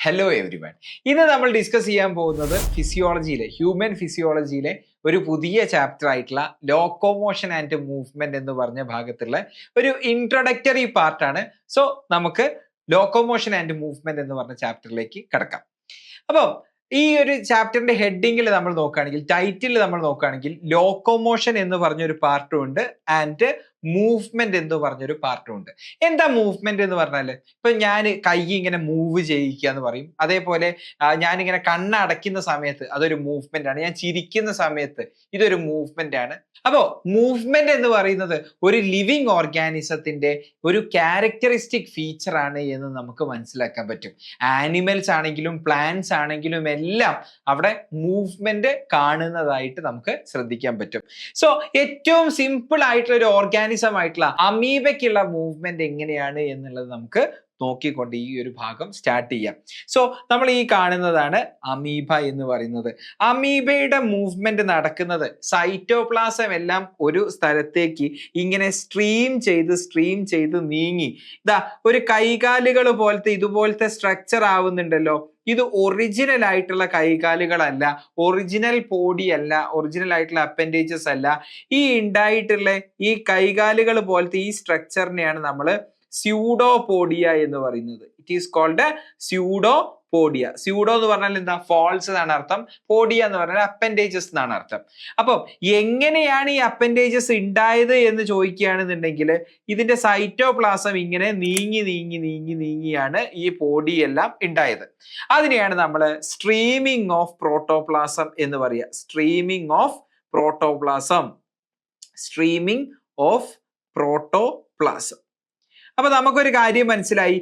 Hello every one. ഇന്ന് നമ്മൾ discuss ചെയ്യാൻ പോകുന്നത് ഫിസിയോളജിയിലെ ഹ്യൂമൻ ഫിസിയോളജിയിലെ ഒരു പുതിയ ചാപ്റ്റർ ആയിട്ടുള്ള ലോക്കോമോഷൻ ആൻഡ് മൂവ്മെന്റ് എന്ന് പറഞ്ഞ ഭാഗത്തുള്ള ഒരു ഇൻട്രൊഡക്ടറി പാർട്ടാണ്. സോ നമുക്ക് ലോക്കോമോഷൻ ആൻഡ് മൂവ്മെന്റ് എന്ന് പറഞ്ഞ ചാപ്റ്ററിലേക്ക് കടക്കാം. അപ്പം ഈ ഒരു ചാപ്റ്ററിന്റെ ഹെഡിങ്ങിൽ നമ്മൾ നോക്കുകയാണെങ്കിൽ, ടൈറ്റിൽ നമ്മൾ നോക്കുകയാണെങ്കിൽ, ലോക്കോമോഷൻ എന്ന് പറഞ്ഞൊരു പാർട്ടും ഉണ്ട് ആൻഡ് മൂവ്മെന്റ് എന്ന് പറഞ്ഞൊരു പാർട്ടും ഉണ്ട്. എന്താ മൂവ്മെന്റ് എന്ന് പറഞ്ഞാൽ, ഇപ്പൊ ഞാൻ കൈ ഇങ്ങനെ മൂവ് ചെയ്യിക്കുക എന്ന് പറയും. അതേപോലെ ഞാനിങ്ങനെ കണ്ണടയ്ക്കുന്ന സമയത്ത് അതൊരു മൂവ്മെന്റ് ആണ്. ഞാൻ ചിരിക്കുന്ന സമയത്ത് ഇതൊരു മൂവ്മെന്റ് ആണ്. അപ്പോ മൂവ്മെന്റ് എന്ന് പറയുന്നത് ഒരു ലിവിങ് ഓർഗാനിസത്തിന്റെ ഒരു ക്യാരക്ടറിസ്റ്റിക് ഫീച്ചർ ആണ് എന്ന് നമുക്ക് മനസ്സിലാക്കാൻ പറ്റും. ആനിമൽസ് ആണെങ്കിലും പ്ലാന്റ്സ് ആണെങ്കിലും എല്ലാം അവിടെ മൂവ്മെന്റ് കാണുന്നതായിട്ട് നമുക്ക് ശ്രദ്ധിക്കാൻ പറ്റും. സോ ഏറ്റവും സിമ്പിൾ ആയിട്ടുള്ള ഒരു ഓർഗാനിസം ആയിട്ടുള്ള അമീബയ്ക്കുള്ള മൂവ്മെന്റ് എങ്ങനെയാണ് എന്നുള്ളത് നമുക്ക് നോക്കിക്കൊണ്ട് ഈ ഒരു ഭാഗം സ്റ്റാർട്ട് ചെയ്യാം. സോ നമ്മൾ ഈ കാണുന്നതാണ് അമീബ എന്ന് പറയുന്നത്. അമീബയുടെ മൂവ്മെന്റ് നടക്കുന്നത് സൈറ്റോപ്ലാസം എല്ലാം ഒരു സ്ഥലത്തേക്ക് ഇങ്ങനെ സ്ട്രീം ചെയ്ത് നീങ്ങി ഇതാ ഒരു കൈകാലുകൾ പോലത്തെ ഇതുപോലത്തെ സ്ട്രക്ചർ ആവുന്നുണ്ടല്ലോ. ഇത് ഒറിജിനൽ ആയിട്ടുള്ള കൈകാലുകളല്ല, ഒറിജിനൽ ബോഡി അല്ല, ഒറിജിനൽ ആയിട്ടുള്ള അപ്പൻഡേജസ് അല്ല. ഈ ഉണ്ടായിട്ടുള്ള ഈ കൈകാലുകൾ പോലത്തെ ഈ സ്ട്രക്ചറിനെയാണ് നമ്മൾ സ്യൂഡോപോഡിയ എന്ന് പറയുന്നത്. It is called pseudopodia. Pseudo എന്ന് പറഞ്ഞാൽ എന്താ? ഫാൾസ് എന്നാണ് അർത്ഥം. പോഡിയ എന്ന് പറഞ്ഞാൽ അപ്പൻഡേജസ് എന്നാണ് അർത്ഥം. അപ്പം എങ്ങനെയാണ് ഈ അപ്പൻഡേജസ് ഉണ്ടായത് എന്ന് ചോദിക്കുകയാണെന്നുണ്ടെങ്കിൽ, ഇതിന്റെ സൈറ്റോപ്ലാസം ഇങ്ങനെ നീങ്ങിയാണ് ഈ പോഡി എല്ലാം ഉണ്ടായത്. അതിനെയാണ് നമ്മൾ സ്ട്രീമിംഗ് ഓഫ് പ്രോട്ടോപ്ലാസം എന്ന് പറയുക. Streaming of protoplasm. അപ്പൊ നമുക്കൊരു കാര്യം മനസ്സിലായി,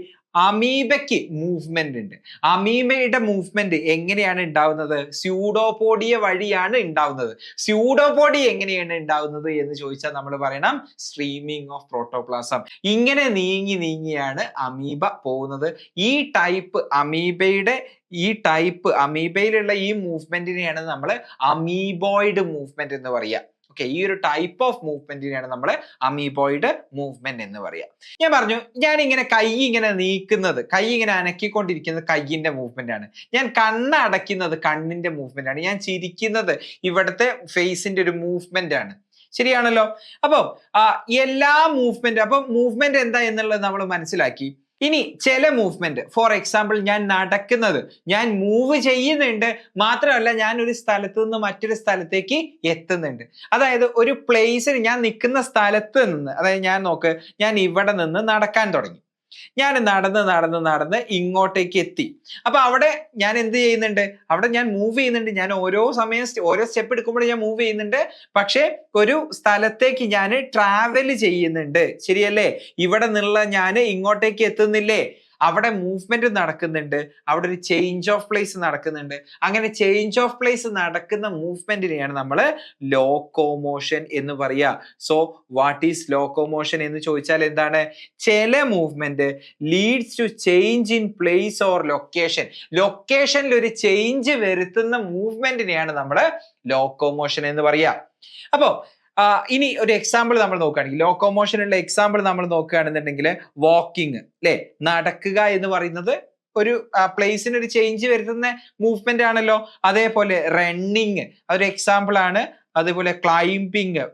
അമീബയ്ക്ക് മൂവ്മെന്റ് ഉണ്ട്. അമീബയുടെ മൂവ്മെന്റ് എങ്ങനെയാണ് ഉണ്ടാവുന്നത്? സ്യൂഡോപോഡിയ വഴിയാണ് ഉണ്ടാവുന്നത്. സ്യൂഡോപോഡിയ എങ്ങനെയാണ് ഉണ്ടാവുന്നത് എന്ന് ചോദിച്ചാൽ നമ്മൾ പറയണം സ്ട്രീമിംഗ് ഓഫ് പ്രോട്ടോപ്ലാസം. ഇങ്ങനെ നീങ്ങിയാണ് അമീബ പോകുന്നത്. ഈ ടൈപ്പ് അമീബയിലുള്ള ഈ മൂവ്മെന്റിനെയാണ് നമ്മൾ അമീബോയിഡ് മൂവ്മെന്റ് എന്ന് പറയുക. ഓക്കെ, ഈ ഒരു ടൈപ്പ് ഓഫ് മൂവ്മെന്റിനെയാണ് നമ്മൾ അമീബോയിഡ് മൂവ്മെന്റ് എന്ന് പറയുക. ഞാൻ പറഞ്ഞു, ഞാൻ ഇങ്ങനെ കൈ ഇങ്ങനെ നീക്കുന്നത്, കൈ ഇങ്ങനെ അനക്കിക്കൊണ്ടിരിക്കുന്നത് കൈയിന്റെ മൂവ്മെന്റ് ആണ്. ഞാൻ കണ്ണടയ്ക്കുന്നത് കണ്ണിന്റെ മൂവ്മെന്റ് ആണ്. ഞാൻ ചിരിക്കുന്നത് ഇവിടുത്തെ ഫേസിന്റെ ഒരു മൂവ്മെന്റ് ആണ്. ശരിയാണല്ലോ? അപ്പം എല്ലാ മൂവ്മെന്റ് എന്താ എന്നുള്ളത് നമ്മൾ മനസ്സിലാക്കി. ഇനി ചില മൂവ്മെന്റ്, ഫോർ എക്സാമ്പിൾ ഞാൻ നടക്കുന്നത്, ഞാൻ മൂവ് ചെയ്യുന്നുണ്ട്, മാത്രമല്ല ഞാൻ ഒരു സ്ഥലത്ത് നിന്ന് മറ്റൊരു സ്ഥലത്തേക്ക് എത്തുന്നുണ്ട്. അതായത് ഒരു പ്ലേസിൽ ഞാൻ നിൽക്കുന്ന സ്ഥലത്ത് നിന്ന്, അതായത് ഞാൻ ഇവിടെ നിന്ന് നടക്കാൻ തുടങ്ങി. ഞാൻ നടന്ന് ഇങ്ങോട്ടേക്ക് എത്തി. അപ്പൊ അവിടെ ഞാൻ എന്ത് ചെയ്യുന്നുണ്ട്? അവിടെ ഞാൻ മൂവ് ചെയ്യുന്നുണ്ട്. ഞാൻ ഓരോ സ്റ്റെപ്പ് എടുക്കുമ്പോഴും ഞാൻ മൂവ് ചെയ്യുന്നുണ്ട്. പക്ഷെ ഒരു സ്ഥലത്തേക്ക് ഞാൻ ട്രാവൽ ചെയ്യുന്നുണ്ട്. ശരിയല്ലേ? ഇവിടെ നിന്നുള്ള ഞാൻ ഇങ്ങോട്ടേക്ക് എത്തുന്നില്ലേ? അവിടെ മൂവ്മെന്റ് നടക്കുന്നുണ്ട്. അവിടെ ഒരു ചേഞ്ച് ഓഫ് പ്ലേസ് നടക്കുന്നുണ്ട്. അങ്ങനെ ചേഞ്ച് ഓഫ് പ്ലേസ് നടക്കുന്ന മൂവ്മെന്റിനെയാണ് നമ്മൾ ലോക്കോമോഷൻ എന്ന് പറയുക. സോ വാട്ട് ഈസ് ലോക്കോമോഷൻ എന്ന് ചോദിച്ചാൽ എന്താണ്? ചില movement leads to change in place or location. ലൊക്കേഷനിൽ ഒരു ചേഞ്ച് വരുത്തുന്ന മൂവ്മെന്റിനെയാണ് നമ്മൾ ലോക്കോമോഷൻ എന്ന് പറയുക. അപ്പോ ഇനി ഒരു എക്സാമ്പിൾ നമ്മൾ നോക്കുകയാണെങ്കിൽ, ലോക്കോമോഷനുള്ള എക്സാമ്പിൾ നമ്മൾ നോക്കുകയാണെന്നുണ്ടെങ്കിൽ, വാക്കിംഗ് അല്ലെ, നടക്കുക എന്ന് പറയുന്നത് ഒരു പ്ലേസിന് ഒരു ചേഞ്ച് വരുത്തുന്ന മൂവ്മെന്റ് ആണല്ലോ. അതേപോലെ റണ്ണിങ് അതൊരു എക്സാമ്പിൾ ആണ്. അതുപോലെ ക്ലൈംബിങ്,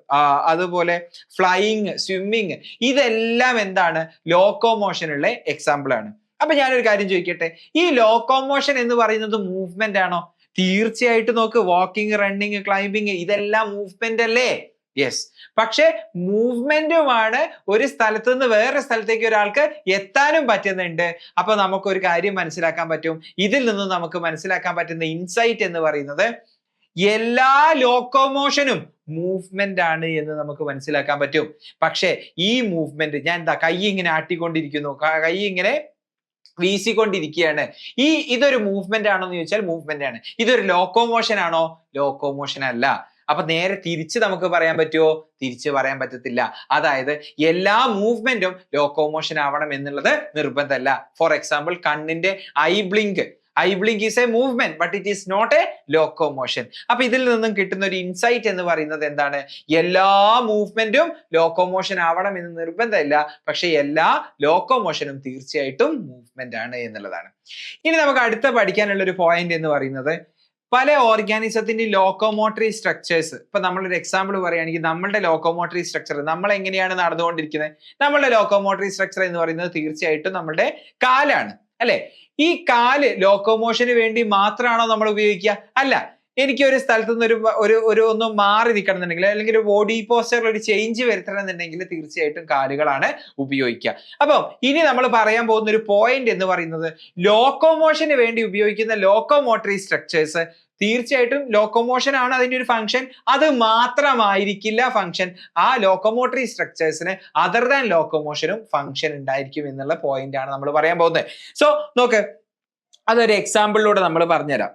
അതുപോലെ ഫ്ലൈയിങ്, സ്വിമ്മിങ്, ഇതെല്ലാം എന്താണ്? ലോക്കോമോഷനുള്ള എക്സാമ്പിൾ ആണ്. അപ്പൊ ഞാനൊരു കാര്യം ചോദിക്കട്ടെ, ഈ ലോക്കോമോഷൻ എന്ന് പറയുന്നത് മൂവ്മെന്റ് ആണോ? തീർച്ചയായിട്ടും നോക്ക്, വാക്കിംഗ്, റണ്ണിങ്, ക്ലൈംബിങ് ഇതെല്ലാം മൂവ്മെന്റ് അല്ലേ? യെസ്. പക്ഷെ മൂവ്മെന്റുമാണ് ഒരു സ്ഥലത്ത് നിന്ന് വേറെ സ്ഥലത്തേക്ക് ഒരാൾക്ക് എത്താനും പറ്റുന്നുണ്ട്. അപ്പൊ നമുക്കൊരു കാര്യം മനസ്സിലാക്കാൻ പറ്റും. ഇതിൽ നിന്നും നമുക്ക് മനസ്സിലാക്കാൻ പറ്റുന്ന ഇൻസൈറ്റ് എന്ന് പറയുന്നത്, എല്ലാ ലോക്കോമോഷനും മൂവ്മെന്റ് ആണ് എന്ന് നമുക്ക് മനസ്സിലാക്കാൻ പറ്റും. പക്ഷെ ഈ മൂവ്മെന്റ്, ഞാൻ എന്താ കൈ ഇങ്ങനെ ആട്ടിക്കൊണ്ടിരിക്കുന്നു, കൈ ഇങ്ങനെ വീശിക്കൊണ്ടിരിക്കുകയാണ്, ഇതൊരു മൂവ്മെന്റ് ആണോ എന്ന് ചോദിച്ചാൽ മൂവ്മെന്റ് ആണ്. ഇതൊരു ലോക്കോമോഷൻ ആണോ? ലോക്കോമോഷൻ അല്ല. അപ്പൊ നേരെ തിരിച്ച് നമുക്ക് പറയാൻ പറ്റുമോ? തിരിച്ച് പറയാൻ പറ്റത്തില്ല. അതായത് എല്ലാ മൂവ്മെന്റും ലോക്കോമോഷൻ ആവണം എന്നുള്ളത് നിർബന്ധമല്ല. ഫോർ എക്സാമ്പിൾ, കണ്ണിന്റെ eye blink, eye blink is a movement but it is not a locomotion. അപ്പൊ ഇതിൽ നിന്നും കിട്ടുന്ന ഒരു ഇൻസൈറ്റ് എന്ന് പറയുന്നത് എന്താണ്? എല്ലാ മൂവ്മെന്റും ലോക്കോമോഷൻ ആവണം എന്ന് നിർബന്ധമില്ല, പക്ഷെ എല്ലാ ലോക്കോമോഷനും തീർച്ചയായിട്ടും മൂവ്മെന്റ് ആണ് എന്നുള്ളതാണ്. ഇനി നമുക്ക് അടുത്ത പഠിക്കാനുള്ള ഒരു പോയിന്റ് എന്ന് പറയുന്നത് പല ഓർഗാനിസത്തിന്റെ ലോക്കോമോട്ടറി സ്ട്രക്ചേഴ്സ്. ഇപ്പൊ നമ്മളൊരു എക്സാമ്പിൾ പറയുകയാണെങ്കിൽ നമ്മളുടെ ലോക്കോമോട്ടറി സ്ട്രക്ചർ നമ്മൾ എങ്ങനെയാണ് നടന്നുകൊണ്ടിരിക്കുന്നത്? നമ്മളുടെ ലോക്കോമോട്ടറി സ്ട്രക്ചർ എന്ന് പറയുന്നത് തീർച്ചയായിട്ടും നമ്മളുടെ കാലാണ്, അല്ലെ? ഈ കാല് ലോക്കോമോഷന് വേണ്ടി മാത്രമാണോ നമ്മൾ ഉപയോഗിക്കുക? അല്ല. എനിക്ക് ഒരു സ്ഥലത്ത് നിന്ന് ഒരു ഒന്ന് മാറി നിൽക്കണം എന്നുണ്ടെങ്കിൽ, അല്ലെങ്കിൽ ഒരു ബോഡി പോസ്റ്ററിൽ ഒരു ചേഞ്ച് വരുത്തണം എന്നുണ്ടെങ്കിൽ തീർച്ചയായിട്ടും കാലുകളാണ് ഉപയോഗിക്കുക. അപ്പം ഇനി നമ്മൾ പറയാൻ പോകുന്ന ഒരു പോയിന്റ് എന്ന് പറയുന്നത് ലോക്കോമോഷന് വേണ്ടി ഉപയോഗിക്കുന്ന ലോക്കോമോട്ടറി സ്ട്രക്ചേഴ്സ് തീർച്ചയായിട്ടും ലോക്കോമോഷൻ ആണ് അതിന്റെ ഒരു ഫംഗ്ഷൻ. അത് മാത്രമായിരിക്കില്ല ഫംഗ്ഷൻ. ആ ലോക്കോമോട്ടറി സ്ട്രക്ചേഴ്സിന് അതർ ദാൻ ലോക്കോമോഷനും ഫംഗ്ഷൻ ഉണ്ടായിരിക്കും എന്നുള്ള പോയിന്റ് ആണ് നമ്മൾ പറയാൻ പോകുന്നത്. സോ നോക്ക്, അതൊരു എക്സാമ്പിളിലൂടെ നമ്മൾ പറഞ്ഞുതരാം.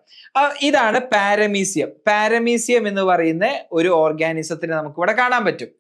ഇതാണ് പാരമീസിയം. പാരമീസിയം എന്ന് പറയുന്ന ഒരു ഓർഗാനിസത്തിന് നമുക്ക് ഇവിടെ കാണാൻ പറ്റും.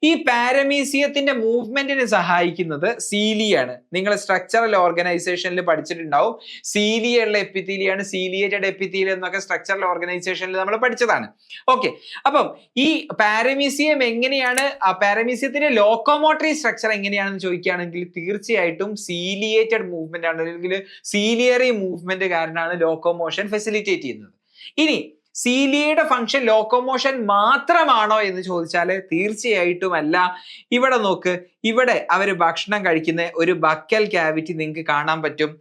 ഈ പാരമീസിയത്തിന്റെ മൂവ്മെന്റിന് സഹായിക്കുന്നത് സീലിയാണ്. നിങ്ങൾ സ്ട്രക്ചറൽ ഓർഗനൈസേഷനിൽ പഠിച്ചിട്ടുണ്ടാവും. സീലിയുള്ള എപ്പിത്തീലിയാണ്, സീലിയേറ്റഡ് എപ്പിത്തീലിയം എന്നൊക്കെ സ്ട്രക്ചറൽ ഓർഗനൈസേഷനിൽ നമ്മൾ പഠിച്ചതാണ്. ഓക്കെ, അപ്പം ഈ പാരമീസിയം എങ്ങനെയാണ്, ആ പാരമീസിയത്തിന്റെ ലോക്കോമോട്ടറി സ്ട്രക്ചർ എങ്ങനെയാണെന്ന് ചോദിക്കുകയാണെങ്കിൽ തീർച്ചയായിട്ടും സീലിയേറ്റഡ് മൂവ്മെന്റ് ആണ്, അല്ലെങ്കിൽ സീലിയറി മൂവ്മെന്റ് കാരണമാണ് ലോക്കോമോഷൻ ഫെസിലിറ്റേറ്റ് ചെയ്യുന്നത്. ഇനി സീലിയയുടെ ഫംഗ്ഷൻ ലോക്കോമോഷൻ മാത്രമാണോ എന്ന് ചോദിച്ചാൽ തീർച്ചയായിട്ടും അല്ല. ഇവിടെ നോക്ക്, ഇവിടെ അവർ ഭക്ഷണം കഴിക്കുന്ന ഒരു ബക്കൽ ക്യാവിറ്റി നിങ്ങൾക്ക് കാണാൻ പറ്റും.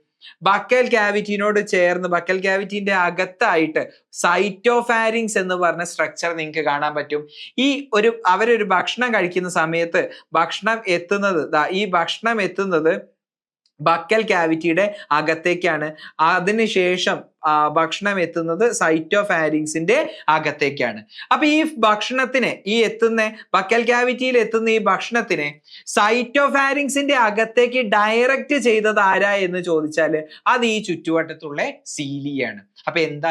ബക്കൽ ക്യാവിറ്റിനോട് ചേർന്ന് ബക്കൽ ക്യാവിറ്റിന്റെ അകത്തായിട്ട് സൈറ്റോഫാരിങ്സ് എന്ന് പറഞ്ഞ സ്ട്രക്ചർ നിങ്ങൾക്ക് കാണാൻ പറ്റും. അവരൊരു ഭക്ഷണം കഴിക്കുന്ന സമയത്ത് ഈ ഭക്ഷണം എത്തുന്നത് ബക്കൽ ക്യാവിറ്റിയുടെ അകത്തേക്കാണ്. അതിനുശേഷം ഭക്ഷണം എത്തുന്നത് സൈറ്റോഫാരിങ്സിന്റെ അകത്തേക്കാണ്. അപ്പൊ ഈ ഭക്ഷണത്തിന് ബക്കൽ ക്യാവിറ്റിയിൽ എത്തുന്ന ഈ ഭക്ഷണത്തിനെ സൈറ്റോഫാരിങ്സിന്റെ അകത്തേക്ക് ഡയറക്റ്റ് ചെയ്തത് ആരാ എന്ന് ചോദിച്ചാല് അത് ഈ ചുറ്റുവട്ടത്തുള്ള സീലിയാണ്. അപ്പൊ എന്താ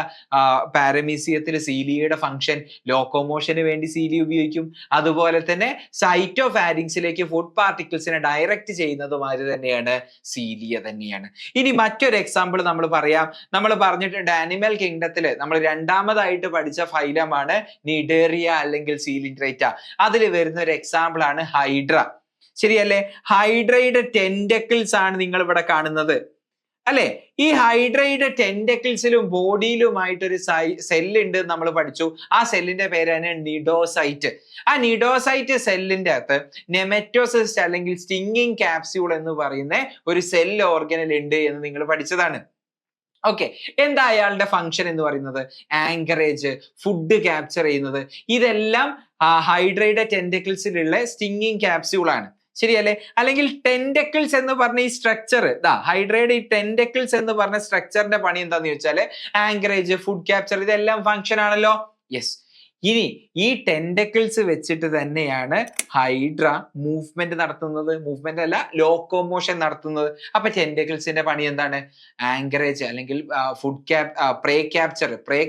പാരമീസിയത്തിൽ സീലിയയുടെ ഫംഗ്ഷൻ? ലോക്കോമോഷന് വേണ്ടി സീലി ഉപയോഗിക്കും. അതുപോലെ തന്നെ സൈറ്റോഫാരിങ്സിലേക്ക് ഫുഡ് പാർട്ടിക്കിൾസിനെ ഡയറക്റ്റ് ചെയ്യുന്നതുമാതിരി തന്നെയാണ് സീലിയ തന്നെയാണ്. ഇനി മറ്റൊരു എക്സാമ്പിൾ നമ്മൾ പറയാം. നമ്മൾ പറഞ്ഞിട്ടുണ്ട് ആനിമൽ കിങ്ഡത്തില് നമ്മൾ രണ്ടാമതായിട്ട് പഠിച്ച ഫൈലമാണ് നിഡേറിയ അല്ലെങ്കിൽ സീലിൻഡ്രേറ്റ. അതിൽ വരുന്ന ഒരു എക്സാമ്പിൾ ആണ് ഹൈഡ്ര. ശരിയല്ലേ? ഹൈഡ്രയുടെ ടെന്റക്കിൾസ് ആണ് നിങ്ങൾ ഇവിടെ കാണുന്നത്, അല്ലെ? ഈ ഹൈഡ്രയുടെ ടെന്റക്കിൾസിലും ബോഡിയിലുമായിട്ടൊരു സെല്ലുണ്ട് നമ്മൾ പഠിച്ചു. ആ സെല്ലിന്റെ പേരാണ് നിഡോസൈറ്റ്. ആ നിഡോസൈറ്റ് സെല്ലിന്റെ അകത്ത് നെമറ്റോസിസ്റ്റ് അല്ലെങ്കിൽ സ്റ്റിങ്ങിങ് ക്യാപ്സ്യൂൾ എന്ന് പറയുന്ന ഒരു സെൽ ഓർഗനൽ ഉണ്ട് എന്ന് നിങ്ങൾ പഠിച്ചതാണ്. ഓക്കെ, എന്താ അയാളുടെ ഫംഗ്ഷൻ എന്ന് പറയുന്നത്? ആങ്കറേജ്, ഫുഡ് ക്യാപ്ചർ ചെയ്യുന്നത്, ഇതെല്ലാം ഹൈഡ്രയുടെ ടെന്റക്കിൾസിലുള്ള സ്റ്റിങ്ങിങ് ക്യാപ്സ്യൂൾ ആണ്. ശരിയല്ലേ? അല്ലെങ്കിൽ ടെന്റക്കിൾസ് എന്ന് പറഞ്ഞ ഈ സ്ട്രക്ചർ, ഹൈഡ്രയുടെ ഈ ടെന്റക്കിൾസ് എന്ന് പറഞ്ഞ സ്ട്രക്ചറിന്റെ പണി എന്താന്ന് ചോദിച്ചാല് ആങ്കറേജ്, ഫുഡ് ക്യാപ്ചർ, ഇതെല്ലാം ഫംഗ്ഷൻ ആണല്ലോ. യെസ്. ഇനി ഈ ടെന്റക്കിൾസ് വെച്ചിട്ട് തന്നെയാണ് ഹൈഡ്ര മൂവ്മെന്റ് നടത്തുന്നത്. മൂവ്മെന്റ് അല്ല, ലോക്കോമോഷൻ നടത്തുന്നത്. അപ്പൊ ടെന്റക്കിൾസിന്റെ പണി എന്താണ്? ആങ്കറേജ് അല്ലെങ്കിൽ പ്രേ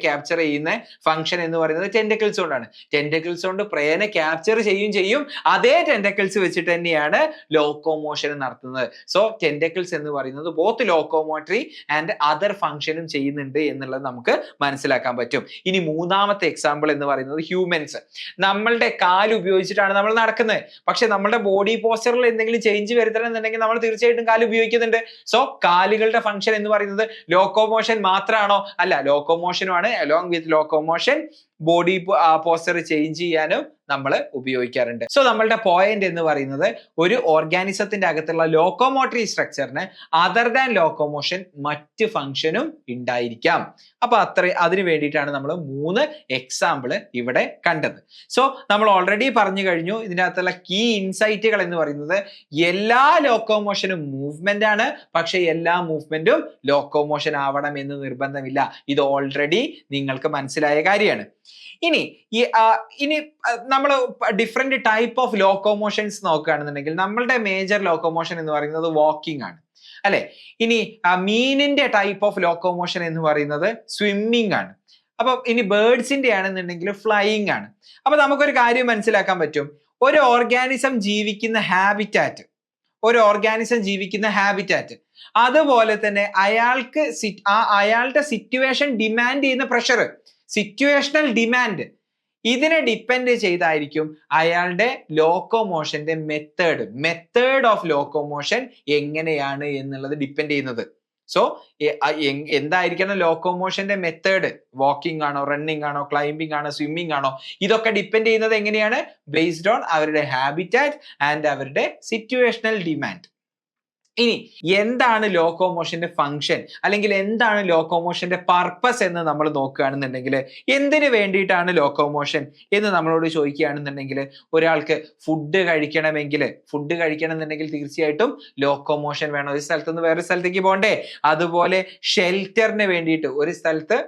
ക്യാപ്ചർ ചെയ്യുന്ന ഫംഗ്ഷൻ എന്ന് പറയുന്നത് ടെന്റക്കിൾസ് കൊണ്ടാണ്. ടെന്റക്കിൾസ് കൊണ്ട് പ്രേനെ ക്യാപ്ചർ ചെയ്യും. അതേ ടെന്റക്കിൾസ് വെച്ചിട്ട് തന്നെയാണ് ലോക്കോമോഷൻ നടത്തുന്നത്. സോ ടെന്റക്കിൾസ് എന്ന് പറയുന്നത് ബോത്ത് ലോക്കോമോട്ടറി ആൻഡ് അതർ ഫംഗ്ഷനും ചെയ്യുന്നുണ്ട് എന്നുള്ളത് നമുക്ക് മനസ്സിലാക്കാൻ പറ്റും. ഇനി മൂന്നാമത്തെ എക്സാമ്പിൾ എന്ന് പറയുന്നത് ഹ്യൂമൻസ്. നമ്മളുടെ കാല് ഉപയോഗിച്ചിട്ടാണ് നമ്മൾ നടക്കുന്നത്. പക്ഷെ നമ്മുടെ ബോഡി പോസ്റ്ററിൽ എന്തെങ്കിലും ചേഞ്ച് വരുത്തണം എന്നുണ്ടെങ്കിൽ നമ്മൾ തീർച്ചയായിട്ടും കാല് ഉപയോഗിക്കുന്നുണ്ട്. സോ കാലുകളുടെ ഫംഗ്ഷൻ എന്ന് പറയുന്നത് ലോക്കോമോഷൻ മാത്രമാണോ? അല്ല, ലോക്കോമോഷനുമാണ്. Along with locomotion body posture change ചെയ്യാനും നമ്മൾ ഉപയോഗിക്കാറുണ്ട്. സോ നമ്മളുടെ പോയിന്റ് എന്ന് പറയുന്നത് ഒരു ഓർഗാനിസത്തിന്റെ അകത്തുള്ള ലോക്കോമോട്ടറി സ്ട്രക്ചറിന് അതർ ദാൻ ലോക്കോമോഷൻ മറ്റ് ഫംഗ്ഷനും ഉണ്ടായിരിക്കാം. അപ്പൊ അതിന് വേണ്ടിയിട്ടാണ് നമ്മൾ 3 എക്സാമ്പിൾ ഇവിടെ കണ്ടത്. സോ നമ്മൾ ഓൾറെഡി പറഞ്ഞു കഴിഞ്ഞു ഇതിന്റെ അകത്തുള്ള കീ ഇൻസൈറ്റുകൾ എന്ന് പറയുന്നത് എല്ലാ ലോക്കോമോഷനും മൂവ്മെന്റ് ആണ്, പക്ഷെ എല്ലാ മൂവ്മെന്റും ലോക്കോമോഷൻ ആവണം എന്ന് നിർബന്ധമില്ല. ഇത് ഓൾറെഡി നിങ്ങൾക്ക് മനസ്സിലായ കാര്യമാണ്. ഇനി നമ്മൾ ഡിഫറെന്റ് ടൈപ്പ് ഓഫ് ലോക്കോമോഷൻസ് നോക്കുകയാണെന്നുണ്ടെങ്കിൽ നമ്മളുടെ മേജർ ലോക്കോമോഷൻ എന്ന് പറയുന്നത് വാക്കിംഗ് ആണ്, അല്ലെ? ഇനി മീനിന്റെ ടൈപ്പ് ഓഫ് ലോക്കോമോഷൻ എന്ന് പറയുന്നത് സ്വിമ്മിങ് ആണ്. അപ്പൊ ഇനി ബേർഡ്സിന്റെ ആണെന്നുണ്ടെങ്കിൽ ഫ്ലൈയിങ് ആണ്. അപ്പൊ നമുക്കൊരു കാര്യം മനസ്സിലാക്കാൻ പറ്റും. ഒരു ഓർഗാനിസം ജീവിക്കുന്ന ഹാബിറ്റാറ്റ് അതുപോലെ തന്നെ അയാളുടെ സിറ്റുവേഷൻ ഡിമാൻഡ് ചെയ്യുന്ന പ്രഷർ, സിറ്റുവേഷണൽ ഡിമാൻഡ്, ഇതിനെ ഡിപ്പെൻഡ് ചെയ്തായിരിക്കും അയാളുടെ ലോക്കോമോഷന്റെ മെത്തേഡ് ഓഫ് ലോക്കോമോഷൻ എങ്ങനെയാണ് എന്നുള്ളത് ഡിപ്പെൻഡ് ചെയ്യുന്നത്. സോ എന്തായിരിക്കണം ലോക്കോമോഷന്റെ മെത്തേഡ്? വാക്കിംഗ് ആണോ, റണ്ണിങ് ആണോ, ക്ലൈംബിംഗ് ആണോ, സ്വിമ്മിംഗ് ആണോ? ഇതൊക്കെ ഡിപ്പെൻഡ് ചെയ്യുന്നത് എങ്ങനെയാണ്? ബേസ്ഡ് ഓൺ അവരുടെ ഹാബിറ്റാറ്റ് ആൻഡ് അവരുടെ സിറ്റുവേഷണൽ ഡിമാൻഡ്. ഇനി എന്താണ് ലോക്കോമോഷന്റെ ഫംഗ്ഷൻ, അല്ലെങ്കിൽ എന്താണ് ലോക്കോമോഷന്റെ പർപ്പസ് എന്ന് നമ്മൾ നോക്കുകയാണെന്നുണ്ടെങ്കിൽ, എന്തിനു വേണ്ടിയിട്ടാണ് ലോക്കോമോഷൻ എന്ന് നമ്മളോട് ചോദിക്കുകയാണെന്നുണ്ടെങ്കിൽ, ഒരാൾക്ക് ഫുഡ് കഴിക്കണമെന്നുണ്ടെങ്കിൽ തീർച്ചയായിട്ടും ലോക്കോമോഷൻ വേണം. ഒരു സ്ഥലത്ത് നിന്ന് വേറെ സ്ഥലത്തേക്ക് പോകണ്ടേ? അതുപോലെ ഷെൽറ്ററിന് വേണ്ടിയിട്ട് ഒരു സ്ഥലത്ത്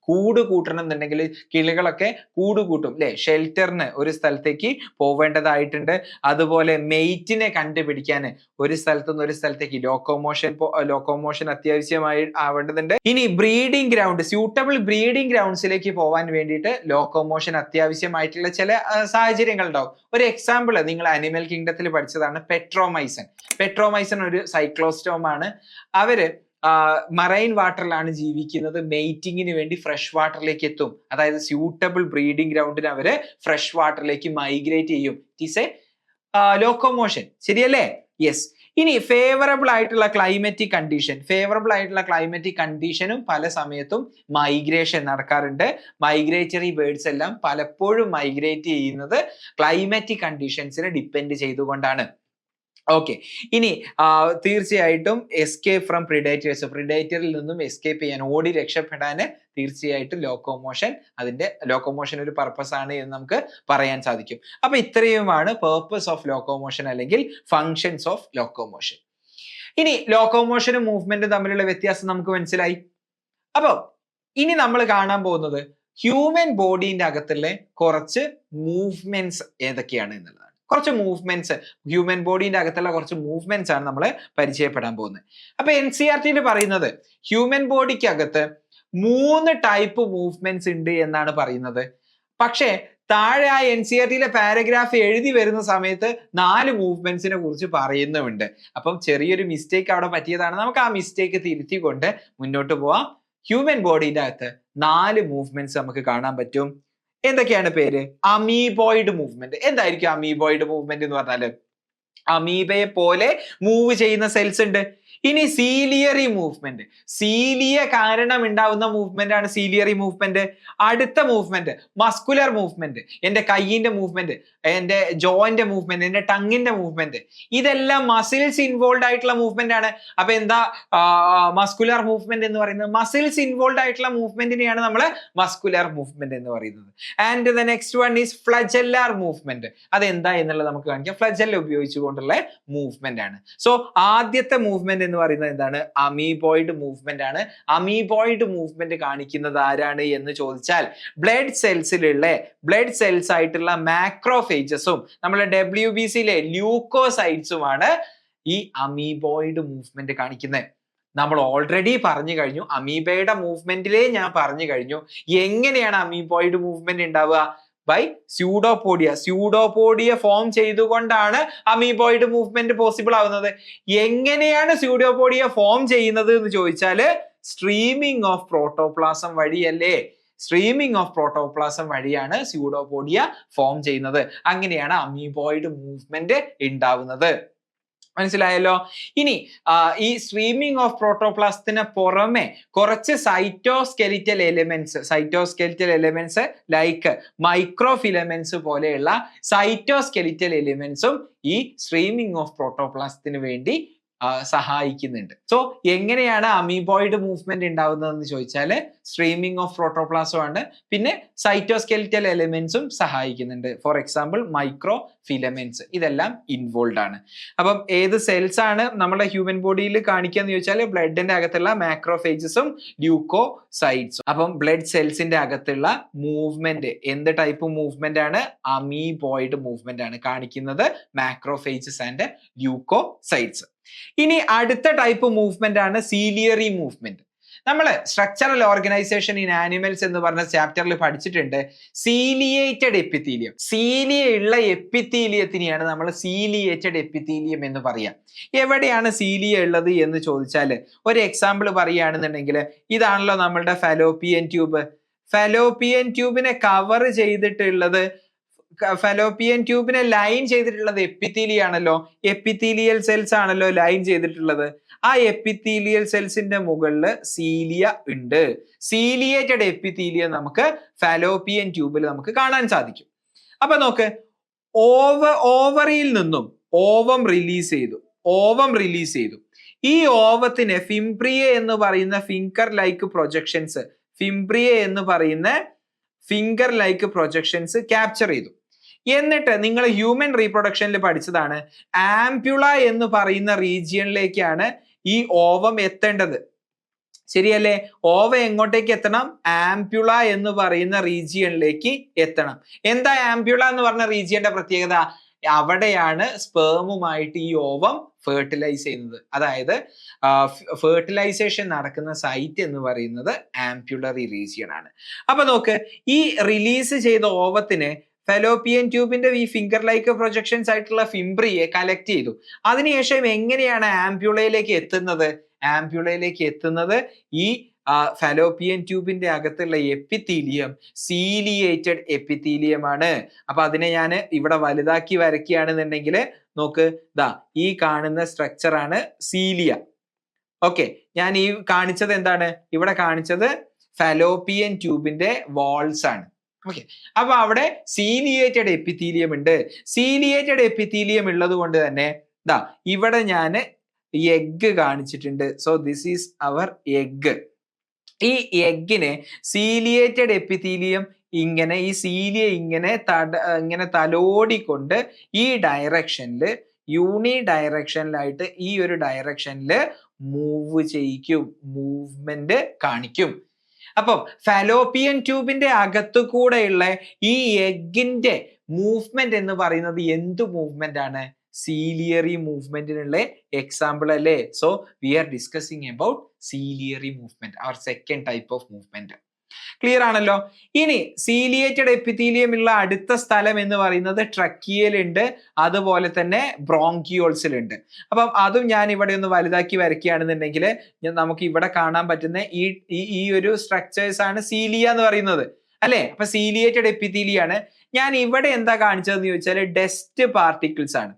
കൂട് കൂട്ടണം എന്നുണ്ടെങ്കിൽ കിളികളൊക്കെ കൂട് കൂട്ടും അല്ലെ, ഷെൽറ്ററിന് ഒരു സ്ഥലത്തേക്ക് പോവേണ്ടതായിട്ടുണ്ട്. അതുപോലെ മെയ്റ്റിനെ കണ്ടുപിടിക്കാൻ ഒരു സ്ഥലത്ത് നിന്ന് ഒരു സ്ഥലത്തേക്ക് ലോക്കോമോഷൻ അത്യാവശ്യമായി ആവേണ്ടതുണ്ട്. ഇനി ബ്രീഡിംഗ് ഗ്രൗണ്ട്, സ്യൂട്ടബിൾ ബ്രീഡിംഗ് ഗ്രൗണ്ട്സിലേക്ക് പോകാൻ വേണ്ടിയിട്ട് ലോക്കോമോഷൻ അത്യാവശ്യമായിട്ടുള്ള ചില സാഹചര്യങ്ങൾ ഉണ്ടാവും. ഒരു എക്സാമ്പിൾ നിങ്ങൾ അനിമൽ കിങ്ഡത്തിൽ പഠിച്ചതാണ് പെട്രോമൈസൺ ഒരു സൈക്ലോസ്റ്റോം ആണ്. അവര് മറൈൻ വാട്ടറിലാണ് ജീവിക്കുന്നത്. മെയ്റ്റിങ്ങിന് വേണ്ടി ഫ്രഷ് വാട്ടറിലേക്ക് എത്തും. അതായത് സ്യൂട്ടബിൾ ബ്രീഡിംഗ് ഗ്രൗണ്ടിന് അവര് ഫ്രഷ് വാട്ടറിലേക്ക് മൈഗ്രേറ്റ് ചെയ്യും. It is A locomotion. ശരിയല്ലേ? യെസ്. ഇനി ഫേവറബിൾ ആയിട്ടുള്ള ക്ലൈമറ്റിക് കണ്ടീഷനും പല സമയത്തും മൈഗ്രേഷൻ നടക്കാറുണ്ട്. മൈഗ്രേറ്ററി ബേർഡ്സ് എല്ലാം പലപ്പോഴും മൈഗ്രേറ്റ് ചെയ്യുന്നത് ക്ലൈമാറ്റിക് കണ്ടീഷൻസിനെ ഡിപ്പെൻഡ് ചെയ്തുകൊണ്ടാണ്. ഓക്കെ. ഇനി തീർച്ചയായിട്ടും എസ്കേപ്പ് ഫ്രം പ്രിഡേറ്ററിൽ നിന്നും എസ്കേപ്പ് ചെയ്യാൻ, ഓടി രക്ഷപ്പെടാൻ തീർച്ചയായിട്ടും ലോക്കോമോഷൻ ഒരു പർപ്പസ് ആണ് എന്ന് നമുക്ക് പറയാൻ സാധിക്കും. അപ്പൊ ഇത്രയുമാണ് പർപ്പസ് ഓഫ് ലോക്കോമോഷൻ അല്ലെങ്കിൽ ഫങ്ഷൻസ് ഓഫ് ലോക്കോമോഷൻ. ഇനി ലോക്കോമോഷനും മൂവ്മെന്റും തമ്മിലുള്ള വ്യത്യാസം നമുക്ക് മനസ്സിലായി. അപ്പൊ ഇനി നമ്മൾ കാണാൻ പോകുന്നത് ഹ്യൂമൻ ബോഡീന്റെ അകത്തുള്ള കുറച്ച് മൂവ്മെന്റ്സ് ഏതൊക്കെയാണ് എന്നുള്ളതാണ്. ഹ്യൂമൻ ബോഡീന്റെ അകത്തുള്ള കുറച്ച് മൂവ്മെന്റ്സ് ആണ് നമ്മൾ പരിചയപ്പെടാൻ പോകുന്നത്. അപ്പൊ NCERT പറയുന്നത് ഹ്യൂമൻ ബോഡിക്ക് അകത്ത് 3 ടൈപ്പ് മൂവ്മെന്റ്സ് ഉണ്ട് എന്നാണ് പറയുന്നത്. പക്ഷേ താഴെ ആ NCERT പാരഗ്രാഫ് എഴുതി വരുന്ന സമയത്ത് 4 മൂവ്മെന്റ്സിനെ കുറിച്ച് പറയുന്നുമുണ്ട്. അപ്പം ചെറിയൊരു മിസ്റ്റേക്ക് അവിടെ പറ്റിയതാണ്. നമുക്ക് ആ മിസ്റ്റേക്ക് തിരുത്തിക്കൊണ്ട് മുന്നോട്ട് പോവാം. ഹ്യൂമൻ ബോഡീന്റെ അകത്ത് 4 മൂവ്മെന്റ്സ് നമുക്ക് കാണാൻ പറ്റും. എന്തൊക്കെയാണ് പേര്? Amoeboid movement. എന്തായിരിക്കും അമീബോയിഡ് മൂവ്മെന്റ് എന്ന് പറഞ്ഞാല്? അമീബയെ പോലെ മൂവ് ചെയ്യുന്ന സെൽസ് ഉണ്ട്. ഇനി സീലിയറി മൂവ്മെന്റ്, സീലിയ കാരണം ഉണ്ടാവുന്ന മൂവ്മെന്റ് ആണ് സീലിയറി മൂവ്മെന്റ്. അടുത്ത മൂവ്മെന്റ് മസ്കുലർ മൂവ്മെന്റ്, എന്റെ കൈയിന്റെ മൂവ്മെന്റ്, എന്റെ ജോയിന്റെ മൂവ്മെന്റ്, എന്റെ ടങ്ങിന്റെ മൂവ്മെന്റ്, ഇതെല്ലാം മസിൽസ് ഇൻവോൾവ് ആയിട്ടുള്ള മൂവ്മെന്റ് ആണ്. അപ്പൊ എന്താ മസ്കുലർ മൂവ്മെന്റ് എന്ന് പറയുന്നത്? മസിൽസ് ഇൻവോൾവ് ആയിട്ടുള്ള മൂവ്മെന്റിനെയാണ് നമ്മൾ മസ്കുലർ മൂവ്മെന്റ് എന്ന് പറയുന്നത്. And the next one is flagellar movement. അതെന്താ എന്നുള്ളത് നമുക്ക് കാണിക്കാം. ഫ്ലജെല്ല ഉപയോഗിച്ചുകൊണ്ടുള്ള മൂവ്മെന്റ് ആണ്. സോ ആദ്യത്തെ മൂവ്മെന്റ് എന്ന് പറയുന്നത് എന്താണ്? അമീബോയിഡ് മൂവ്മെന്റ് ആണ്. അമീബോയിഡ് മൂവ്മെന്റ് കാണിക്കുന്നത് ആരാണ് എന്ന് ചോദിച്ചാൽ ബ്ലഡ് സെൽസ് ആയിട്ടുള്ള മാക്രോഫേജസും നമ്മുടെ WBCയിലെ ല്യൂക്കോസൈറ്റ്സുമാണ് ഈ അമീബോയിഡ് മൂവ്മെന്റ് കാണിക്കുന്നത്. നമ്മൾ ഓൾറെഡി പറഞ്ഞു കഴിഞ്ഞു, അമീബയുടെ മൂവ്മെന്റിലേ ഞാൻ പറഞ്ഞു കഴിഞ്ഞു എങ്ങനെയാണ് അമീബോയിഡ് മൂവ്മെന്റ് ഉണ്ടാവുക. ബൈ സ്യൂഡോപോഡിയ ഫോം ചെയ്തുകൊണ്ടാണ് അമീബോയിഡ് മൂവ്മെന്റ് പോസിബിൾ ആവുന്നത്. എങ്ങനെയാണ് സ്യൂഡോപോഡിയ ഫോം ചെയ്യുന്നത് എന്ന് ചോദിച്ചാല് സ്ട്രീമിംഗ് ഓഫ് പ്രോട്ടോപ്ലാസം വഴിയല്ലേ? സ്ട്രീമിംഗ് ഓഫ് പ്രോട്ടോപ്ലാസം വഴിയാണ് സ്യൂഡോപോഡിയ ഫോം ചെയ്യുന്നത്. അങ്ങനെയാണ് അമീബോയിഡ് മൂവ്മെന്റ് ഉണ്ടാവുന്നത്. മനസ്സിലായല്ലോ? ഇനി ഈ സ്ട്രീമിംഗ് ഓഫ് പ്രോട്ടോപ്ലാസത്തിന് പുറമെ കുറച്ച് സൈറ്റോസ്കെലിറ്റൽ എലിമെന്റ്സ് ലൈക്ക് മൈക്രോഫിലമെന്റ്സ് പോലെയുള്ള സൈറ്റോസ്കെലിറ്റൽ എലിമെന്റ്സും ഈ സ്ട്രീമിംഗ് ഓഫ് പ്രോട്ടോപ്ലാസത്തിന് വേണ്ടി സഹായിക്കുന്നുണ്ട്. സോ എങ്ങനെയാണ് അമീബോയിഡ് മൂവ്മെന്റ് ഉണ്ടാവുന്നതെന്ന് ചോദിച്ചാൽ സ്ട്രീമിംഗ് ഓഫ് പ്രോട്ടോപ്ലാസം ആണ്. പിന്നെ സൈറ്റോസ്കെലിറ്റൽ എലിമെന്റ്സും സഹായിക്കുന്നുണ്ട്. ഫോർ എക്സാമ്പിൾ മൈക്രോ ഫിലമെന്റ്സ്, ഇതെല്ലാം ഇൻവോൾവ് ആണ്. അപ്പം ഏത് സെൽസ് ആണ് നമ്മുടെ ഹ്യൂമൻ ബോഡിയിൽ കാണിക്കുക എന്ന് ചോദിച്ചാൽ ബ്ലഡിന്റെ അകത്തുള്ള മാക്രോഫേജസും ല്യൂക്കോസൈറ്റ്സും. അപ്പം ബ്ലഡ് സെൽസിന്റെ അകത്തുള്ള മൂവ്മെന്റ് എന്ത് ടൈപ്പ് മൂവ്മെന്റ് ആണ്? അമീബോയിഡ് മൂവ്മെന്റ് ആണ് കാണിക്കുന്നത്, മാക്രോഫേജസ് ആൻഡ് ല്യൂക്കോസൈറ്റ്സ്. ഇനി അടുത്ത ടൈപ്പ് മൂവ്മെന്റ് ആണ് സീലിയറി മൂവ്മെന്റ്. നമ്മള് സ്ട്രക്ചറൽ ഓർഗനൈസേഷൻ ഇൻ ആനിമൽസ് എന്ന് പറഞ്ഞ ചാപ്റ്ററിൽ പഠിച്ചിട്ടുണ്ട് സീലിയേറ്റഡ് എപ്പിത്തീലിയം. സീലിയ ഉള്ള എപ്പിത്തീലിയത്തിനെയാണ് നമ്മൾ സീലിയേറ്റഡ് എപ്പിത്തീലിയം എന്ന് പറയാം. എവിടെയാണ് സീലിയ ഉള്ളത് എന്ന് ചോദിച്ചാൽ ഒരു എക്സാമ്പിൾ പറയുകയാണെന്നുണ്ടെങ്കിൽ ഇതാണല്ലോ നമ്മളുടെ ഫലോപ്പിയൻ ട്യൂബ്. ഫലോപ്പിയൻ ട്യൂബിനെ കവർ ചെയ്തിട്ടുള്ളത്, ഫലോപ്പിയൻ ട്യൂബിനെ ലൈൻ ചെയ്തിട്ടുള്ളത് എപ്പിത്തീലിയാണല്ലോ. എപ്പിത്തീലിയൽ സെൽസ് ആണല്ലോ ലൈൻ ചെയ്തിട്ടുള്ളത്. ആ എപ്പിത്തീലിയൽ സെൽസിന്റെ മുകളിൽ സീലിയ ഉണ്ട്. സീലിയേറ്റഡ് എപ്പിത്തീലിയം നമുക്ക് ഫലോപ്പിയൻ ട്യൂബിൽ നമുക്ക് കാണാൻ സാധിക്കും. അപ്പൊ നോക്ക്, ഓവറിയിൽ നിന്നും ഓവം റിലീസ് ചെയ്തു. ഈ ഓവത്തിന് ഫിംബ്രിയ എന്ന് പറയുന്ന ഫിംഗർ ലൈക്ക് പ്രൊജക്ഷൻസ് ക്യാപ്ചർ ചെയ്തു. എന്നിട്ട് നിങ്ങൾ ഹ്യൂമൻ റീപ്രൊഡക്ഷനിൽ പഠിച്ചതാണ് ആംപ്യുള എന്ന് പറയുന്ന റീജിയനിലേക്കാണ് ഈ ഓവം എത്തേണ്ടത്. ശരിയല്ലേ? ഓവ എങ്ങോട്ടേക്ക് എത്തണം? ആംപ്യുള എന്ന് പറയുന്ന റീജിയനിലേക്ക് എത്തണം. എന്താ ആംപ്യുള എന്ന് പറഞ്ഞ റീജിയന്റെ പ്രത്യേകത? അവിടെയാണ് സ്പേമുമായിട്ട് ഈ ഓവം ഫെർട്ടിലൈസ് ചെയ്യുന്നത്. അതായത് ഫെർട്ടിലൈസേഷൻ നടക്കുന്ന സൈറ്റ് എന്ന് പറയുന്നത് ആംപ്യുലറി റീജിയൻ ആണ്. അപ്പൊ നോക്ക്, ഈ റിലീസ് ചെയ്ത ഓവത്തിന് ഫലോപ്പിയൻ ട്യൂബിന്റെ ഈ ഫിംഗർ ലൈക്ക് പ്രൊജക്ഷൻസ് ആയിട്ടുള്ള ഫിംബ്രിയെ കലക്ട് ചെയ്തു. അതിനുശേഷം എങ്ങനെയാണ് ആംപ്യുളയിലേക്ക് എത്തുന്നത്? ഈ ഫലോപ്പിയൻ ട്യൂബിന്റെ അകത്തുള്ള എപ്പിത്തീലിയം സീലിയേറ്റഡ് എപ്പിത്തീലിയം ആണ്. അപ്പൊ അതിനെ ഞാൻ ഇവിടെ വലുതാക്കി വരയ്ക്കുകയാണെന്നുണ്ടെങ്കിൽ നോക്ക്, ഈ കാണുന്ന സ്ട്രക്ചർ ആണ് സീലിയ. ഓക്കെ, ഞാൻ ഈ കാണിച്ചത് എന്താണ്? ഇവിടെ കാണിച്ചത് ഫലോപ്പിയൻ ട്യൂബിന്റെ വാൾസ് ആണ്. ഓക്കെ, അപ്പൊ അവിടെ സീലിയേറ്റഡ് എപ്പിത്തീലിയം ഉണ്ട്. സീലിയേറ്റഡ് എപ്പിത്തീലിയം ഉള്ളത് കൊണ്ട് തന്നെ ഇവിടെ ഞാൻ എഗ് കാണിച്ചിട്ടുണ്ട്. So this is our egg. ഈ എഗ്ഗിനെ സീലിയേറ്റഡ് എപ്പിത്തീലിയം ഇങ്ങനെ, ഈ സീലിയ ഇങ്ങനെ തലോടിക്കൊണ്ട് ഈ ഡയറക്ഷനിൽ, യൂണി ഡയറക്ഷനിലായിട്ട് ഈ ഒരു ഡയറക്ഷനിൽ മൂവ്മെന്റ് കാണിക്കും. അപ്പം ഫലോപ്പിയൻ ട്യൂബിന്റെ അകത്തു കൂടെയുള്ള ഈ എഗ്ഗിന്റെ മൂവ്മെന്റ് എന്ന് പറയുന്നത് എന്ത് മൂവ്മെന്റ് ആണ്? സീലിയറി മൂവ്മെന്റിനുള്ള എക്സാമ്പിൾ അല്ലേ? So we R discussing about ciliary movement, our second type of movement. Clear ആണല്ലോ? ഇനി സീലിയേറ്റഡ് എപ്പിത്തീലിയം ഉള്ള അടുത്ത സ്ഥലം എന്ന് പറയുന്നത് ട്രക്കിയൽ ഉണ്ട്, അതുപോലെ തന്നെ ബ്രോങ്കിയോൾസിലുണ്ട്. അപ്പം അതും ഞാൻ ഇവിടെ ഒന്ന് വലുതാക്കി വരയ്ക്കുകയാണെന്നുണ്ടെങ്കിൽ നമുക്ക് ഇവിടെ കാണാൻ പറ്റുന്ന ഈ ഒരു സ്ട്രക്ചേഴ്സ് ആണ് സീലിയ എന്ന് പറയുന്നത് അല്ലെ? അപ്പൊ സീലിയേറ്റഡ് എപ്പിത്തീലിയാണ്. ഞാൻ ഇവിടെ എന്താ കാണിച്ചതെന്ന് ചോദിച്ചാൽ ഡസ്റ്റ് പാർട്ടിക്കിൾസ് ആണ്.